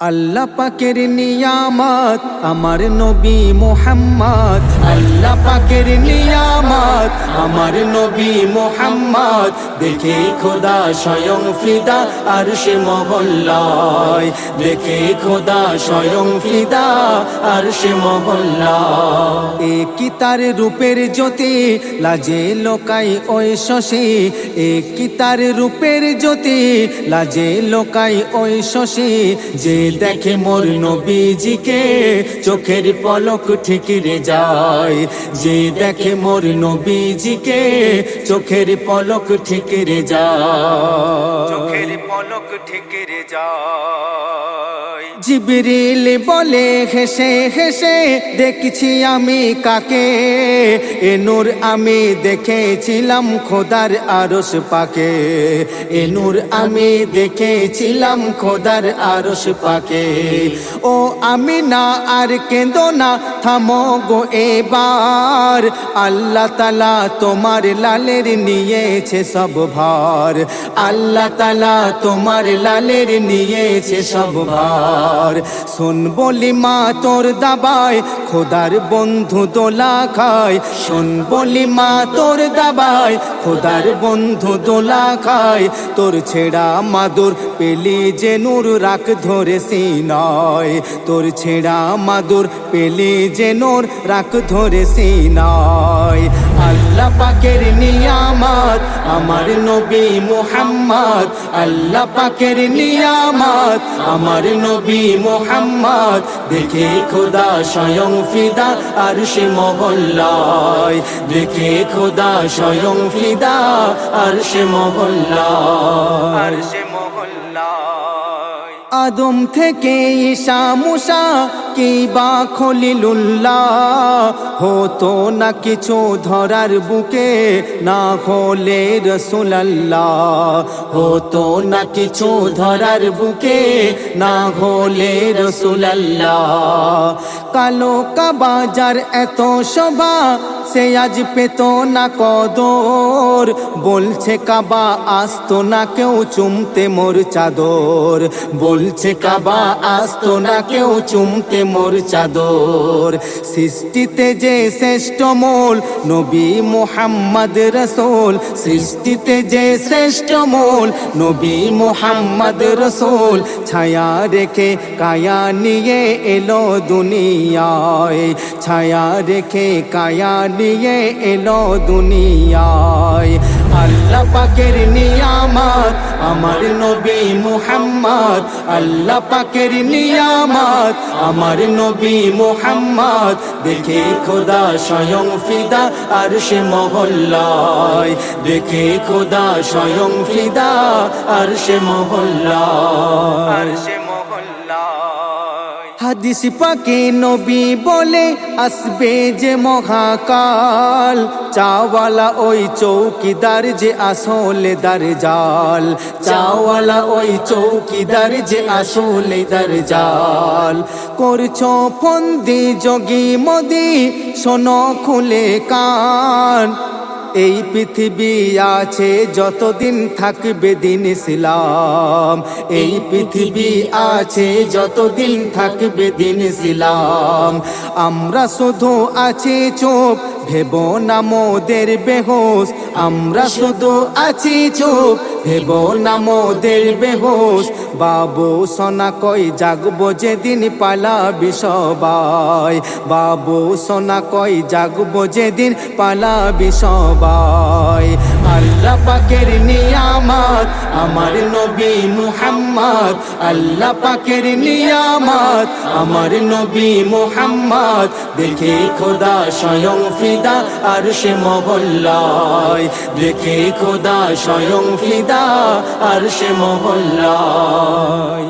আল্লাহ পাকের নিয়ামত আমার নবী মুহাম্মদ, আল্লাহ পাকের নিয়ামত আমার নবী মুহাম্মদ। দেখে খোদা স্বয়ং ফিদা আরশে মহল্লায়, দেখে খোদা স্বয়ং ফিদা আরশে মহল্লায়। একই তার রূপের জ্যোতি লাজে লোকাই ওই শশী, একই তার রূপের জ্যোতি লাজে লোকাই ওই শশী। যে দেখে মোর নবীজিকে চোখের পলক ঠিকরে যায়, যে দেখে মোর নবীজিকে চোখের পলক ঠিকরে যায়, চোখের পলক ঠিকরে যায়। জিবরিল বলে হেসে হেসে দেখছি আমি কাকে, এ নূর আমি দেখেছিলাম খোদার আরশ পাকে, এ নূর আমি দেখেছিলাম খোদার আরশ পাকে। ও আমি না আর কেঁদো না, থামো গো এবার, আল্লাহ তাআলা তোমার লালের নিয়েছে সব ভার, আল্লাহ তাআলা তোমার লালের নিয়েছে সব ভার। শোন বলি মা তোর দাবায় খোদার বন্ধু দোলা খায়, শোন বলি মা তোর দাবায় খোদার বন্ধু দোলা খায়। তোর ছেড়া মাদুর পেলি যে নূর রাখ ধরে সিনায়, তোর ছেড়া মাদুর পেলি যে নূর রাখ ধরে সিনায়। আল্লাহ পাকের নিয়ামত আমার নবী মুহাম্মদ, আল্লাহ পাকের নিয়ামত আমার নবী মুহাম্মদ। দেখে খোদা স্বয়ং ফিদা আরশে মহল্লায়, দেখে খোদা স্বয়ং ফিদা আরশে মহল্লায়, আরশে মহল্লায়। আদম থেকে ঈসা মুসা কিবা খলিলুল্লাহ, হতো না কিছু ধরার বুকে না হলে রাসূলুল্লাহ, হতো না কিছু ধরার বুকে না হলে রাসূলুল্লাহ। কালো কাবাজার এত শোভা সে আজ পেত না কদর, বলছে কাবা আসতো না কেউ চুমতে মোর চাদর, বলছে কাবা আসতো না কেউ চুমতে মোর চাদর। সৃষ্টিতে যে শ্রেষ্ঠ মূল নবী মুহাম্মদ রাসূল, সৃষ্টিতে যে শ্রেষ্ঠ মূল নবী মুহাম্মদ রাসূল। ছায়া রেখে কায়া নিয়ে এলো দুনিয়ায়, ছায়া রেখে কায়া নিয়ে এলো দুনিয়ায়। আল্লাহ পাকের নিয়ামত আমার নবী মুহাম্মদ, আল্লাহ পাকের নিয়ামত আমার নবী মুহাম্মদ। দেখে খোদা স্বয়ং ফিদা আরশে মহল্লায়, দেখে খোদা স্বয়ং ফিদা আরশে মহল্লায়, আরশে মহল্লায়। হাদিস পাকে নবী বলে আসবে যে মহাকাল, চাওয়ালা ওই চৌকিদার যে আসলে দারজাল, চাওয়ালা ওই চৌকিদার যে আসলে দারজাল। করছো ফন্দি যোগী মোদি শোনো খুলে কান, এই পৃথিবী আছে যতদিন থাকবে দিন ইসলাম, এই পৃথিবী আছে যতদিন থাকবে দিন ইসলাম। আমরা শুধু আছি চুপ ভেব না মোদের বেহুশ, আমরা শুধু আছি চুপ ভেব না মোদের বেহুশ। বাবু সোনা কই জাগবো যেদিন পালাবি সবাই, বাবু সোনা কই জাগবো যেদিন পালাবি সবাই। আল্লাহ পাকের নিয়ামত আমার নবী মুহাম্মদ, আল্লাহ পাকের নিয়ামত আমার নবী মুহাম্মদ। দেখে খোদা স্বয়ং ফিদা আরশে মহল্লায়, দেখে খোদা স্বয়ং ফিদা আরশে মহল্লায়।